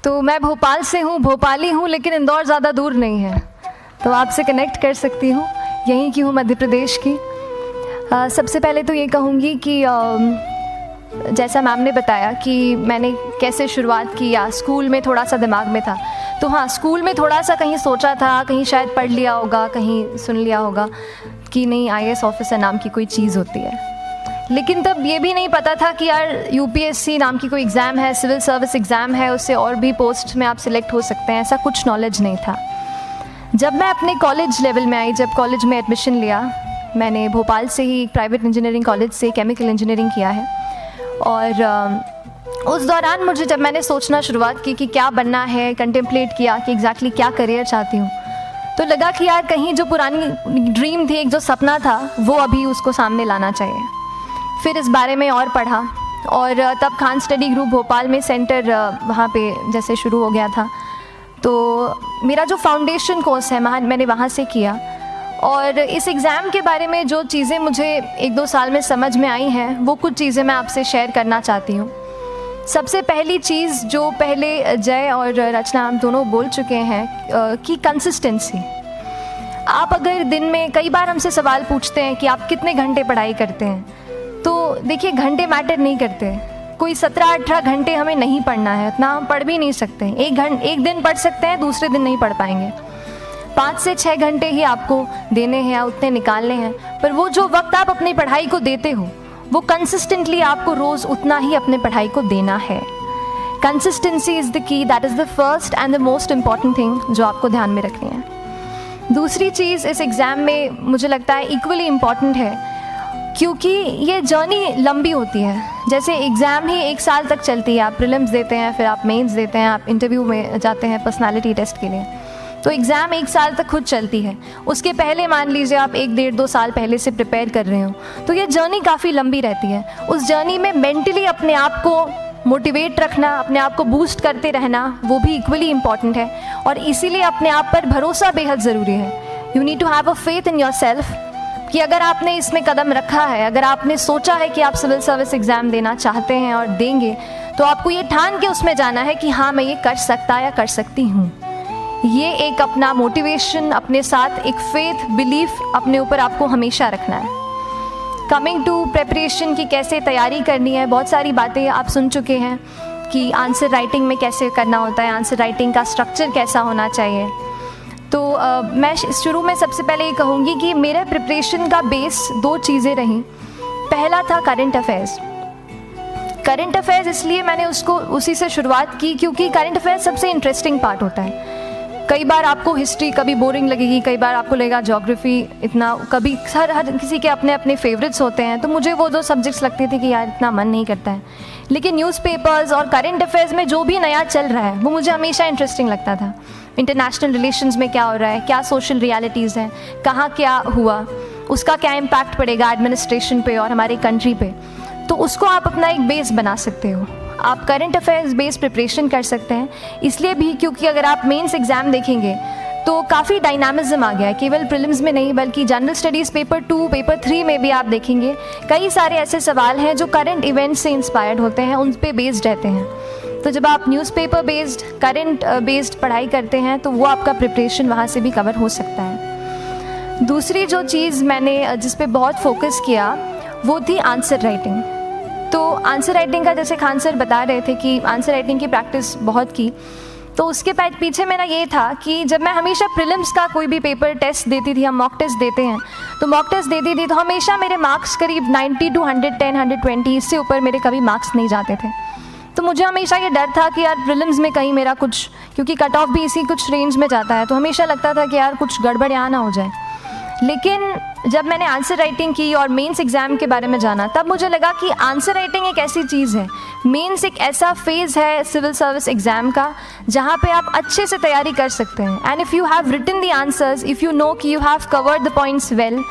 तो मैं भोपाल से हूँ, भोपाली हूँ, लेकिन इंदौर ज़्यादा दूर नहीं है, तो आपसे कनेक्ट कर सकती हूँ। यहीं की हूँ, मध्य प्रदेश की। सबसे पहले तो ये कहूँगी कि जैसा मैम ने बताया कि मैंने कैसे शुरुआत की, या स्कूल में थोड़ा सा दिमाग में था, तो हाँ, स्कूल में थोड़ा सा कहीं सोचा था, कहीं शायद पढ़ लिया होगा, कहीं सुन लिया होगा कि नहीं IAS ऑफिसर नाम की कोई चीज़ होती है। लेकिन तब ये भी नहीं पता था कि यार UPSC नाम की कोई एग्ज़ाम है, सिविल सर्विस एग्ज़ाम है, उससे और भी पोस्ट में आप सिलेक्ट हो सकते हैं, ऐसा कुछ नॉलेज नहीं था। जब मैं अपने कॉलेज लेवल में आई, जब कॉलेज में एडमिशन लिया, मैंने भोपाल से ही प्राइवेट इंजीनियरिंग कॉलेज से केमिकल इंजीनियरिंग किया है, और उस दौरान मुझे जब मैंने सोचना शुरुआत की कि क्या बनना है, कंटेम्पलेट किया कि एग्जैक्टली क्या करियर चाहती हूँ, तो लगा कि यार कहीं जो पुरानी ड्रीम थी, एक जो सपना था, वो अभी उसको सामने लाना चाहिए। फिर इस बारे में और पढ़ा, और तब खान स्टडी ग्रुप भोपाल में सेंटर वहाँ पे जैसे शुरू हो गया था, तो मेरा जो फाउंडेशन कोर्स है मैंने वहाँ से किया। और इस एग्ज़ाम के बारे में जो चीज़ें मुझे 1-2 साल में समझ में आई हैं, वो कुछ चीज़ें मैं आपसे शेयर करना चाहती हूँ। सबसे पहली चीज़ जो पहले जय और रचना हम दोनों बोल चुके हैं कि कंसिस्टेंसी। आप अगर दिन में, कई बार हमसे सवाल पूछते हैं कि आप कितने घंटे पढ़ाई करते हैं, तो देखिए घंटे मैटर नहीं करते। कोई 17-18 घंटे हमें नहीं पढ़ना है, उतना हम पढ़ भी नहीं सकते। एक दिन पढ़ सकते हैं, दूसरे दिन नहीं पढ़ पाएंगे। 5 से 6 घंटे ही आपको देने हैं, उतने निकालने हैं, पर वो जो वक्त आप अपनी पढ़ाई को देते हो, वो कंसिस्टेंटली आपको रोज़ उतना ही अपने पढ़ाई को देना है। Consistency is the key, that is the first and the most important thing जो आपको ध्यान में रखनी है। दूसरी चीज़ इस एग्ज़ाम में मुझे लगता है इक्वली इम्पॉर्टेंट है, क्योंकि ये जर्नी लंबी होती है। जैसे एग्ज़ाम ही 1 साल तक चलती है, आप प्रीलिम्स देते हैं, फिर आप मेंस देते हैं, आप इंटरव्यू में जाते हैं पर्सनालिटी टेस्ट के लिए, तो एग्ज़ाम 1 साल तक खुद चलती है। उसके पहले मान लीजिए आप 1-1.5-2 साल पहले से प्रिपेयर कर रहे हो, तो ये जर्नी काफ़ी लंबी रहती है। उस जर्नी में मेंटली अपने आप को मोटिवेट रखना, अपने आप को बूस्ट करते रहना, वो भी इक्वली इम्पॉर्टेंट है, और इसीलिए अपने आप पर भरोसा बेहद ज़रूरी है। You need to have a faith in yourself कि अगर आपने इसमें कदम रखा है, अगर आपने सोचा है कि आप सिविल सर्विस एग्ज़ाम देना चाहते हैं और देंगे, तो आपको ये ठान के उसमें जाना है कि हाँ, मैं ये कर सकता या कर सकती हूँ। ये एक अपना मोटिवेशन, अपने साथ एक फेथ, बिलीफ अपने ऊपर आपको हमेशा रखना है। कमिंग टू प्रेपरेशन की कैसे तैयारी करनी है, बहुत सारी बातें आप सुन चुके हैं कि आंसर राइटिंग में कैसे करना होता है, आंसर राइटिंग का स्ट्रक्चर कैसा होना चाहिए। तो मैं शुरू में सबसे पहले ये कहूँगी कि मेरे प्रिपरेशन का बेस 2 चीज़ें रहीं। पहला था करंट अफेयर्स। करंट अफेयर्स इसलिए मैंने उसको उसी से शुरुआत की क्योंकि करंट अफेयर्स सबसे इंटरेस्टिंग पार्ट होता है। कई बार आपको हिस्ट्री कभी बोरिंग लगेगी, कई बार आपको लगेगा ज्योग्राफी इतना, कभी हर किसी के अपने अपने फेवरेट्स होते हैं। तो मुझे वो 2 सब्जेक्ट्स लगते थे कि यार इतना मन नहीं करता है, लेकिन न्यूज़पेपर्स और करंट अफेयर्स में जो भी नया चल रहा है वो मुझे हमेशा इंटरेस्टिंग लगता था। इंटरनेशनल रिलेशंस में क्या हो रहा है, क्या सोशल रियलिटीज़ हैं, कहाँ क्या हुआ, उसका क्या इम्पैक्ट पड़ेगा एडमिनिस्ट्रेशन पे और हमारी कंट्री पे, तो उसको आप अपना एक बेस बना सकते हो। आप करंट अफेयर्स बेस्ड प्रिपरेशन कर सकते हैं, इसलिए भी क्योंकि अगर आप मेंस एग्ज़ाम देखेंगे तो काफ़ी डायनामिज्म आ गया है, केवल प्रीलिम्स में नहीं बल्कि जनरल स्टडीज़ पेपर 2, पेपर 3 में भी आप देखेंगे कई सारे ऐसे सवाल हैं जो करंट इवेंट्स से इंस्पायर्ड होते हैं, उन पे बेस्ड रहते हैं। तो जब आप न्यूज़पेपर बेस्ड, करंट बेस्ड पढ़ाई करते हैं तो वो आपका प्रिपरेशन वहाँ से भी कवर हो सकता है। दूसरी जो चीज़ मैंने जिस पे बहुत फोकस किया वो थी आंसर राइटिंग। तो आंसर राइटिंग का जैसे खान सर बता रहे थे कि आंसर राइटिंग की प्रैक्टिस बहुत की, तो उसके पीछे मेरा ये था कि जब मैं हमेशा प्रीलिम्स का कोई भी पेपर टेस्ट देती थी, हम मॉक टेस्ट देते हैं, तो मॉक टेस्ट देती थी तो हमेशा मेरे मार्क्स करीब 90 to 110, 120, इससे ऊपर मेरे कभी मार्क्स नहीं जाते थे। तो मुझे हमेशा ये डर था कि यार प्रीलिम्स में कहीं मेरा कुछ, क्योंकि कट ऑफ भी इसी कुछ रेंज में जाता है, तो हमेशा लगता था कि यार कुछ गड़बड़ यहाँ ना हो जाए। लेकिन जब मैंने आंसर राइटिंग की और मेंस एग्ज़ाम के बारे में जाना, तब मुझे लगा कि आंसर राइटिंग एक ऐसी चीज़ है, मेंस एक ऐसा फेज़ है सिविल सर्विस एग्ज़ाम का जहाँ पे आप अच्छे से तैयारी कर सकते हैं। And if you have written the answers, if you know कि you have covered the points well,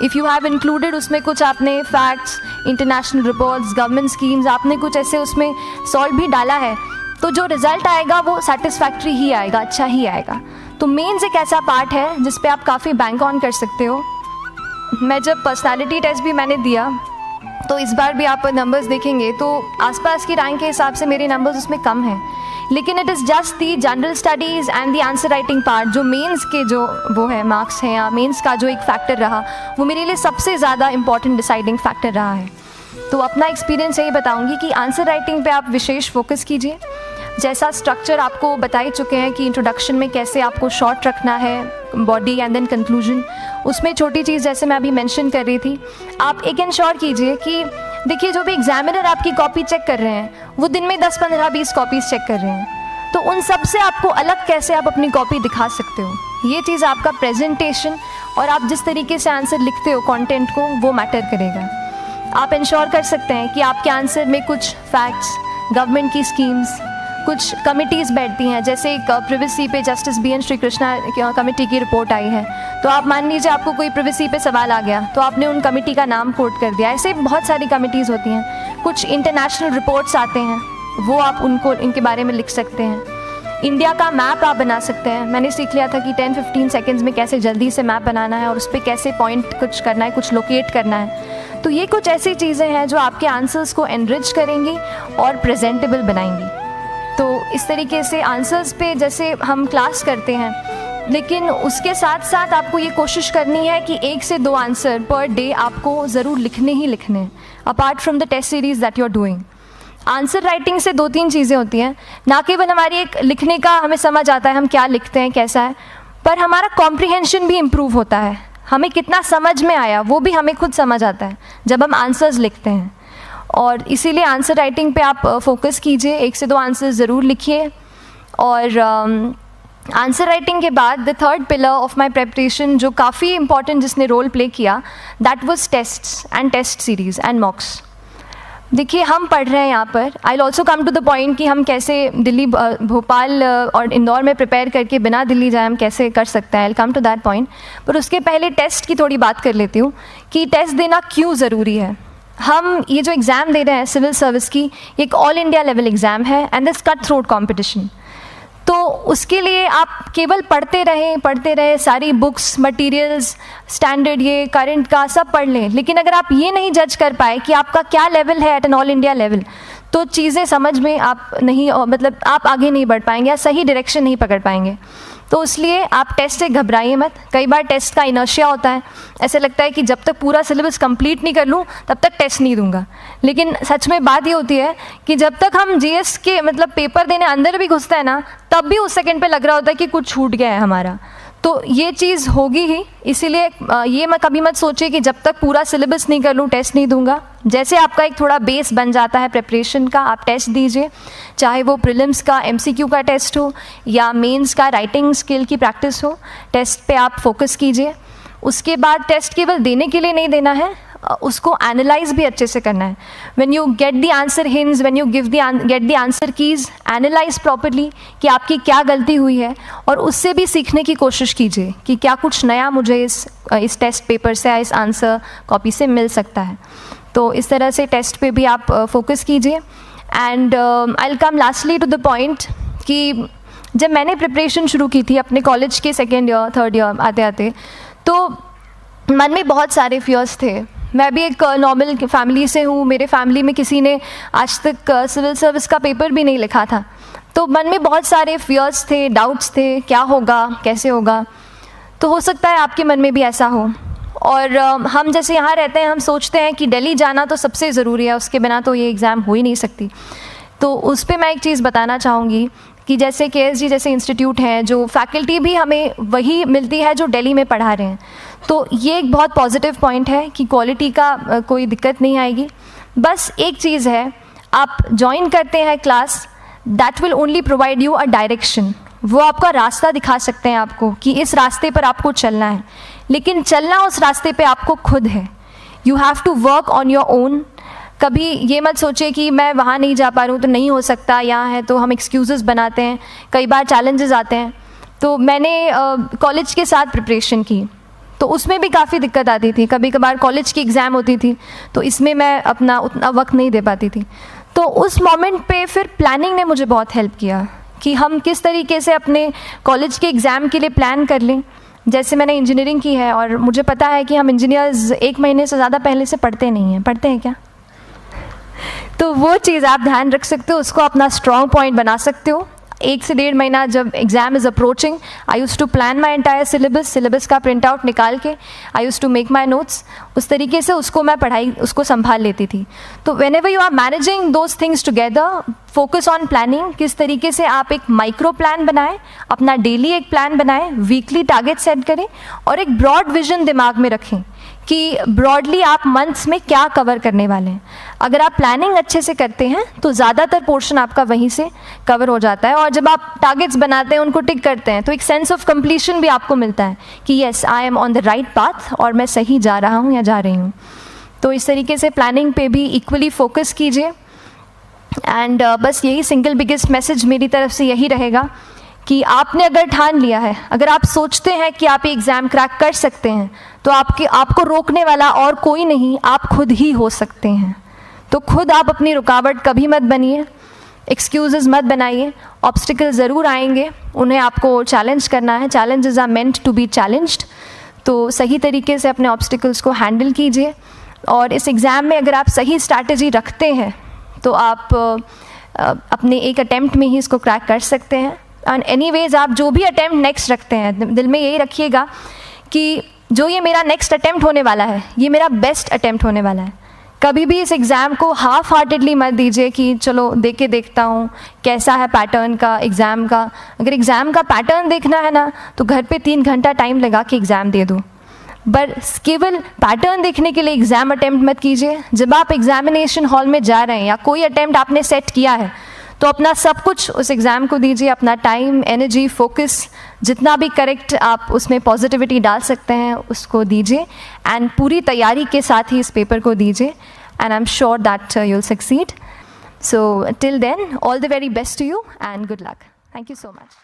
if you have included उसमें कुछ आपने facts, international reports, government schemes, आपने कुछ ऐसे उसमें सॉल्व भी डाला है, तो जो रिज़ल्ट आएगा वो सेटिस्फैक्ट्री ही आएगा, अच्छा ही आएगा। तो मेंस एक ऐसा पार्ट है जिस पे आप काफ़ी बैंक ऑन कर सकते हो। मैं जब पर्सनालिटी टेस्ट भी मैंने दिया तो इस बार भी आप नंबर्स देखेंगे तो आसपास की रैंक के हिसाब से मेरे नंबर्स उसमें कम हैं, लेकिन it is just the general studies and the answer writing part, जो मेंस के जो वो है मार्क्स हैं या मेंस का जो एक फैक्टर रहा, वो मेरे लिए सबसे ज़्यादा इंपॉर्टेंट डिसाइडिंग फैक्टर रहा है। तो अपना एक्सपीरियंस यही बताऊंगी कि आंसर राइटिंग पे आप विशेष फोकस कीजिए। जैसा स्ट्रक्चर आपको बता ही चुके हैं कि इंट्रोडक्शन में कैसे आपको शॉर्ट रखना है, बॉडी एंड देन कंक्लूजन, उसमें छोटी चीज़ जैसे मैं अभी मेंशन कर रही थी, आप एक इंश्योर कीजिए कि देखिए जो भी एग्जामिनर आपकी कॉपी चेक कर रहे हैं वो दिन में 10, 15, 20 कॉपीज़ चेक कर रहे हैं, तो उन सब से आपको अलग कैसे आप अपनी कॉपी दिखा सकते हो, ये चीज़ आपका प्रेजेंटेशन और आप जिस तरीके से आंसर लिखते हो कंटेंट को, वो मैटर करेगा। आप इंश्योर कर सकते हैं कि आपके आंसर में कुछ फैक्ट्स, गवर्नमेंट की स्कीम्स, कुछ कमिटीज़ बैठती हैं, जैसे एक प्रिवेसी पे justice BN Shri Krishna committee की रिपोर्ट आई है, तो आप मान लीजिए आपको कोई प्रिवेसी पे सवाल आ गया तो आपने उन कमेटी का नाम कोट कर दिया। ऐसे बहुत सारी कमिटीज़ होती हैं। कुछ इंटरनेशनल रिपोर्ट्स आते हैं, वो आप उनको इनके बारे में लिख सकते हैं। इंडिया का मैप आप बना सकते हैं। मैंने सीख लिया था कि 10-15 सेकेंड्स में कैसे जल्दी से मैप बनाना है और उस पर कैसे पॉइंट कुछ करना है, कुछ लोकेट करना है। तो ये कुछ ऐसी चीज़ें हैं जो आपके आंसर्स को एनरिच करेंगी और प्रेजेंटेबल बनाएंगी। तो इस तरीके से आंसर्स पे जैसे हम क्लास करते हैं, लेकिन उसके साथ साथ आपको ये कोशिश करनी है कि 1 से 2 आंसर पर डे आपको ज़रूर लिखने ही लिखने हैं, apart from the test series that you are doing. Answer writing से 2-3 चीज़ें होती हैं, ना केवल हमारी एक लिखने का हमें समझ आता है हम क्या लिखते हैं कैसा है, पर हमारा कॉम्प्रिहेंशन भी इम्प्रूव होता है। हमें कितना समझ में आया वो भी हमें खुद समझ आता है जब हम आंसर्स लिखते हैं। और इसीलिए आंसर राइटिंग पे आप फोकस कीजिए, 1 से 2 आंसर ज़रूर लिखिए। और आंसर राइटिंग के बाद the third pillar of my preparation जो काफ़ी इंपॉर्टेंट जिसने रोल प्ले किया, that was tests and test series and mocks. देखिए हम पढ़ रहे हैं यहाँ पर, I will also come to the point कि हम कैसे दिल्ली, भोपाल और इंदौर में प्रिपेयर करके बिना दिल्ली जाए हम कैसे कर सकते हैं, I will come to that point. पर उसके पहले टेस्ट की थोड़ी बात कर लेती हूँ कि टेस्ट देना क्यों ज़रूरी है। हम ये जो एग्ज़ाम दे रहे हैं सिविल सर्विस की, एक ऑल इंडिया लेवल एग्ज़ाम है and this cut throat competition. तो उसके लिए आप केवल पढ़ते रहें, सारी बुक्स, मटेरियल्स, स्टैंडर्ड ये करंट का सब पढ़ लें, लेकिन अगर आप ये नहीं जज कर पाए कि आपका क्या लेवल है at an all India level, तो चीज़ें समझ में आप नहीं, मतलब आप आगे नहीं बढ़ पाएंगे या सही डायरेक्शन नहीं पकड़ पाएंगे। तो इसलिए आप टेस्ट से घबराइए मत। कई बार टेस्ट का इनर्शिया होता है, ऐसे लगता है कि जब तक पूरा सिलेबस कंप्लीट नहीं कर लूँ तब तक टेस्ट नहीं दूंगा, लेकिन सच में बात ये होती है कि जब तक हम GS के मतलब पेपर देने अंदर भी घुसते हैं ना, तब भी उस सेकंड पे लग रहा होता है कि कुछ छूट गया है हमारा। तो ये चीज़ होगी ही, इसीलिए ये मैं कभी मत सोचिए कि जब तक पूरा सिलेबस नहीं कर लूँ टेस्ट नहीं दूंगा। जैसे आपका एक थोड़ा बेस बन जाता है प्रिपरेशन का, आप टेस्ट दीजिए, चाहे वो प्रीलिम्स का MCQ का टेस्ट हो या मेंस का राइटिंग स्किल की प्रैक्टिस हो, टेस्ट पे आप फोकस कीजिए। उसके बाद टेस्ट केवल देने के लिए नहीं देना है, उसको एनालाइज भी अच्छे से करना है। When you get the answer hints, when you get the answer keys, analyse properly कि आपकी क्या गलती हुई है और उससे भी सीखने की कोशिश कीजिए कि क्या कुछ नया मुझे इस टेस्ट पेपर से या इस आंसर कॉपी से मिल सकता है। तो इस तरह से टेस्ट पे भी आप फोकस कीजिए। And I will come lastly to the point कि जब मैंने प्रिपरेशन शुरू की थी अपने कॉलेज के 2nd ईयर 3rd ईयर आते आते, तो मन में बहुत सारे फियर्स थे। मैं भी एक नॉर्मल फैमिली से हूँ, मेरे फैमिली में किसी ने आज तक सिविल सर्विस का पेपर भी नहीं लिखा था, तो मन में बहुत सारे फियर्स थे, डाउट्स थे, क्या होगा, कैसे होगा। तो हो सकता है आपके मन में भी ऐसा हो। और हम जैसे यहाँ रहते हैं, हम सोचते हैं कि दिल्ली जाना तो सबसे ज़रूरी है, उसके बिना तो ये एग्ज़ाम हो ही नहीं सकती। तो उस पर मैं एक चीज़ बताना चाहूँगी कि जैसे KSG जैसे इंस्टीट्यूट हैं, जो फैकल्टी भी हमें वही मिलती है जो दिल्ली में पढ़ा रहे हैं, तो ये एक बहुत पॉजिटिव पॉइंट है कि क्वालिटी का कोई दिक्कत नहीं आएगी। बस एक चीज़ है, आप ज्वाइन करते हैं class, that will only provide you a direction. वो आपका रास्ता दिखा सकते हैं आपको कि इस रास्ते पर आपको चलना है, लेकिन चलना उस रास्ते पे आपको खुद है। You have to work on your own. कभी ये मत सोचिए कि मैं वहाँ नहीं जा पा रहा हूँ तो नहीं हो सकता, यहाँ है, तो हम एक्सक्यूज़ेस बनाते हैं। कई बार चैलेंजेस आते हैं। तो मैंने कॉलेज के साथ प्रिपरेशन की, तो उसमें भी काफ़ी दिक्कत आती थी। कभी कभार कॉलेज की एग्ज़ाम होती थी तो इसमें मैं अपना उतना वक्त नहीं दे पाती थी। तो उस मोमेंट पे फिर प्लानिंग ने मुझे बहुत हेल्प किया कि हम किस तरीके से अपने कॉलेज के एग्ज़ाम के लिए प्लान कर लें। जैसे मैंने इंजीनियरिंग की है और मुझे पता है कि हम इंजीनियर्स 1 महीने से ज़्यादा पहले से पढ़ते नहीं हैं। पढ़ते हैं क्या? तो वो चीज़ आप ध्यान रख सकते हो, उसको अपना स्ट्रॉन्ग पॉइंट बना सकते हो 1 से 1.5 महीना जब exam is approaching, I use to plan my entire syllabus का प्रिंट आउट निकाल के I use to make my notes, उस तरीके से उसको मैं उसको संभाल लेती थी। तो whenever you are managing those things together, focus on planning, किस तरीके से आप एक माइक्रो प्लान बनाएं, अपना डेली एक प्लान बनाएं, वीकली टारगेट सेट करें और एक ब्रॉड विजन दिमाग में रखें कि ब्रॉडली आप मंथ्स में क्या कवर करने वाले हैं। अगर आप प्लानिंग अच्छे से करते हैं तो ज़्यादातर पोर्शन आपका वहीं से कवर हो जाता है, और जब आप टारगेट्स बनाते हैं, उनको टिक करते हैं, तो एक सेंस ऑफ कंप्लीशन भी आपको मिलता है कि yes I am on the right path और मैं सही जा रहा हूँ या जा रही हूँ। तो इस तरीके से प्लानिंग पे भी इक्वली फोकस कीजिए। एंड बस यही सिंगल बिगेस्ट मैसेज मेरी तरफ से यही रहेगा कि आपने अगर ठान लिया है, अगर आप सोचते हैं कि आप ये एग्ज़ाम क्रैक कर सकते हैं, तो आपको रोकने वाला और कोई नहीं, आप खुद ही हो सकते हैं। तो खुद आप अपनी रुकावट कभी मत बनिए, एक्सक्यूज़ेस मत बनाइए। ऑब्स्टिकल ज़रूर आएंगे, उन्हें आपको चैलेंज करना है। Challenges are meant to be challenged. तो सही तरीके से अपने ऑब्स्टिकल्स को हैंडल कीजिए, और इस एग्ज़ाम में अगर आप सही स्ट्रैटेजी रखते हैं तो आप अपने एक अटैम्प्ट में ही इसको क्रैक कर सकते हैं। एंड एनीवेज आप जो भी अटैम्प्ट नेक्स्ट रखते हैं, दिल में यही रखिएगा कि जो ये मेरा नेक्स्ट अटैम्प्ट होने वाला है, ये मेरा बेस्ट अटैम्प्ट होने वाला है। कभी भी इस एग्ज़ाम को हाफ हार्टेडली मत दीजिए कि चलो दे के देखता हूँ कैसा है पैटर्न का एग्ज़ाम का। अगर एग्ज़ाम का पैटर्न देखना है ना, तो घर पे 3 घंटा टाइम लगा के एग्ज़ाम दे दो, बस केवल पैटर्न देखने के लिए एग्ज़ाम अटैम्प्ट मत कीजिए। जब आप एग्जामिनेशन हॉल में जा रहे हैं या कोई अटैम्प्ट आपने सेट किया है, तो अपना सब कुछ उस एग्ज़ाम को दीजिए, अपना टाइम, एनर्जी, फोकस, जितना भी करेक्ट आप उसमें पॉजिटिविटी डाल सकते हैं उसको दीजिए, एंड पूरी तैयारी के साथ ही इस पेपर को दीजिए, and I am sure that you will succeed. So till then, all the very best to you and good luck. Thank you so much.